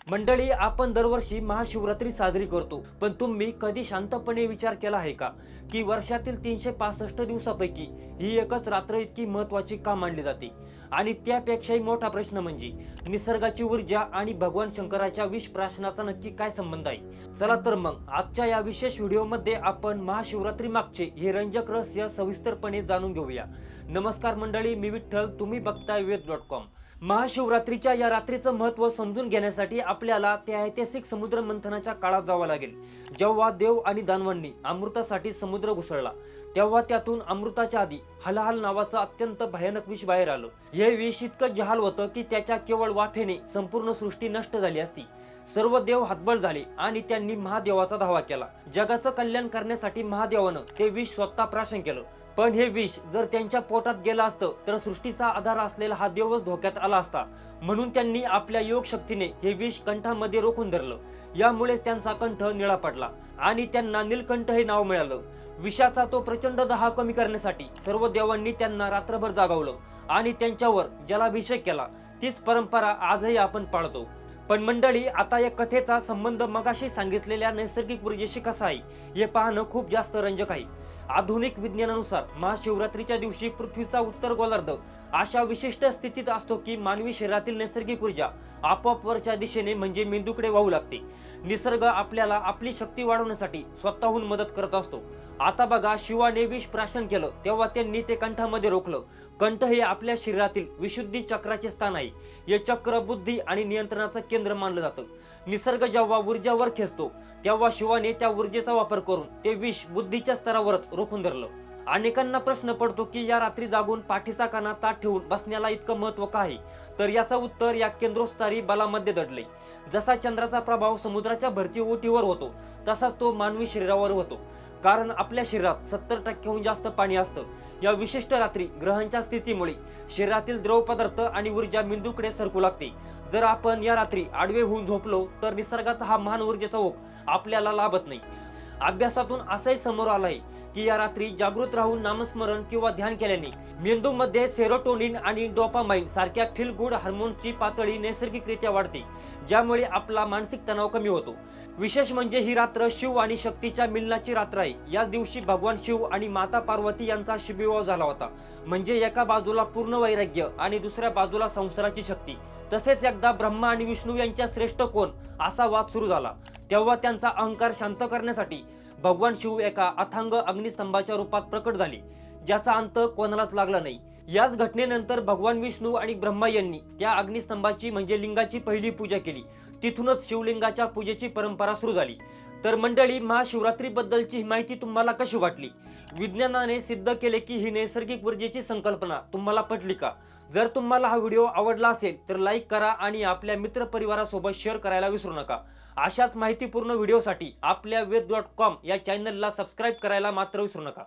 मंडळी, आपण दरवर्षी महाशिवरात्री साजरी करतो, पण तुम्ही कधी शांतपणे विचार केला आहे का की वर्षातील 365 दिवसापैकी ही एकच रात्र इतकी महत्त्वाची का मानली जाते? आणि त्यापेक्षाही मोठा प्रश्न म्हणजे निसर्गाची ऊर्जा आणि भगवान शंकराच्या विष प्राशनाचा नक्की काय संबंध आहे? चला तर मग आजच्या या विशेष व्हिडिओमध्ये आपण महाशिवरात्री मागचे हे रंजक रहस्य सविस्तरपणे जाणून घेऊया। नमस्कार मंडळी, मी विठ्ठल, तुम्ही बघताय वेद.com। महाशिवरात्रीच्या या रात्रीचं महत्त्व समजून घेण्यासाठी आपल्याला त्या ऐतिहासिक समुद्र मंथनाच्या काळात जावं लागेल, जेव्हा देव आणि दानवांनी अमृतासाठी समुद्र घुसळला। तेव्हा त्यातून अमृताच्या आधी हलाहल नावाचं अत्यंत भयानक विष बाहेर आलं। हे विष इतकं जहाल होतं की त्याच्या केवळ वाफेने संपूर्ण सृष्टी नष्ट झाली असती। सर्व देव हतबल झाले आणि त्यांनी महादेवाचा धावा केला। जगाचं कल्याण करण्यासाठी महादेवानं ते विष स्वतः प्राशन केलं, पण हे विष जर त्यांच्या पोटात गेलं असतं तर सृष्टीचा आधार असलेला हा देवच धोक्यात आला असता। म्हणून त्यांनी आपल्या योग शक्तीने हे विष कंठामध्ये रोखून धरलं। यामुळेच त्यांचा कंठ निळा पडला आणि त्यांना नीलकंठ हे नाव मिळालं। विषाचा तो प्रचंड दाह कमी करण्यासाठी सर्व देवांनी त्यांना रात्रभर जागवलं आणि त्यांच्यावर जलाभिषेक केला। तीच परंपरा आजही आपण पाळतो। पण मंडळी, आता या कथेचा संबंध मगाशी सांगितलेल्या नैसर्गिक ऊर्जेशी कसा आहे हे पाहणं खूप जास्त रंजक आहे। आधुनिक विज्ञानानुसार महाशिवरात्रीच्या दिवशी पृथ्वीचा उत्तर गोलार्ध अशा विशिष्ट स्थितीत असतो की मानवी शरीरातील नैसर्गिक ऊर्जा आपोआप वरच्या दिशेने म्हणजे मेंदूकडे वाहू लागते। निसर्ग आपल्याला आपली शक्ती वाढवण्यासाठी स्वतःहून मदत करत असतो। आता बघा, शिवाने विष प्राशन केलं तेव्हा त्यांनी ते कंठामध्ये रोखलं। कंठ हे आपल्या शरीरातील विशुद्धी चक्राचे स्थान आहे। हे चक्र बुद्धी आणि नियंत्रणाचं केंद्र मानलं जातं। निसर्ग जेव्हा ऊर्जावर खेचतो तेव्हा शिवाने त्या ऊर्जेचा वापर करून ते विष बुद्धीच्या स्तरावरच रोखून धरलं। अनेकांना प्रश्न पडतो की या रात्री जागून पाठीचा कणा ताठ ठेवून बसण्याला इतकं महत्त्व का आहे? तर याचं उत्तर या केंद्रोस्तरी बलामध्ये दडलंय। जसा चंद्राचा प्रभाव समुद्राच्या भरती ओटीवर होतो तसाच तो मानवी शरीरावर होतो, कारण आपल्या शरीरात 70% जास्त पाणी असतं। या विशिष्ट रात्री ग्रहांच्या स्थितीमुळे शरीरातील द्रव पदार्थ आणि ऊर्जा मेंदूकडे सरकू लागते। जर आपण या रात्री आडवे होऊन झोपलो तर निसर्गाचा हा महान ऊर्जेचा ओघ आपल्याला लाभत नाही। अभ्यासातून असंही समोर आलंय की या रात्री जागृत राहून नामस्मरण किंवा ध्यान केल्याने मेंदूमध्ये सेरोटोनिन आणि डोपामाइन सारख्या फील गुड हार्मोन्सची पातळी नैसर्गिकरित्या वाढते, ज्यामुळे आपला मानसिक तणाव कमी होतो। विशेष म्हणजे ही रात्र शिव आणि शक्तीच्या मिलनाची रात्र आहे। या दिवशी भगवान शिव आणि माता पार्वती यांचा शिवविवाह झाला होता। म्हणजे एका बाजूला पूर्ण वैराग्य आणि दुसऱ्या बाजूला संसाराची शक्ती। तसेच एकदा ब्रह्मा आणि विष्णू यांच्या श्रेष्ठ कोण असा वाद सुरू झाला, तेव्हा त्यांचा अहंकार शांत करण्यासाठी भगवान शिव एका अथांग अग्निस्तंभाच्या रूपात प्रकट झाले, ज्याचा अंत कोणालाच लागला नाही। याच घटनेनंतर भगवान विष्णू आणि ब्रह्मा यांनी त्या अग्निस्तंभाची म्हणजे लिंगाची पहिली पूजा केली। तिथूनच शिवलिंगाच्या पूजेची परंपरा सुरू झाली। तर मंडळी, महाशिवरात्री बद्दलची ही माहिती तुम्हाला कशी वाटली? विज्ञानाने सिद्ध केले की ही नैसर्गिक ऊर्जेची संकल्पना तुम्हाला पटली का? जर तुम्हाला हा व्हिडिओ आवडला असेल तर लाईक करा आणि आपल्या मित्रपरिवारासोबत शेअर करायला विसरू नका। अशाच माहितीपूर्ण व्हिडिओसाठी आपल्या वेद.com या चॅनलला सबस्क्राईब करायला मात्र विसरू नका।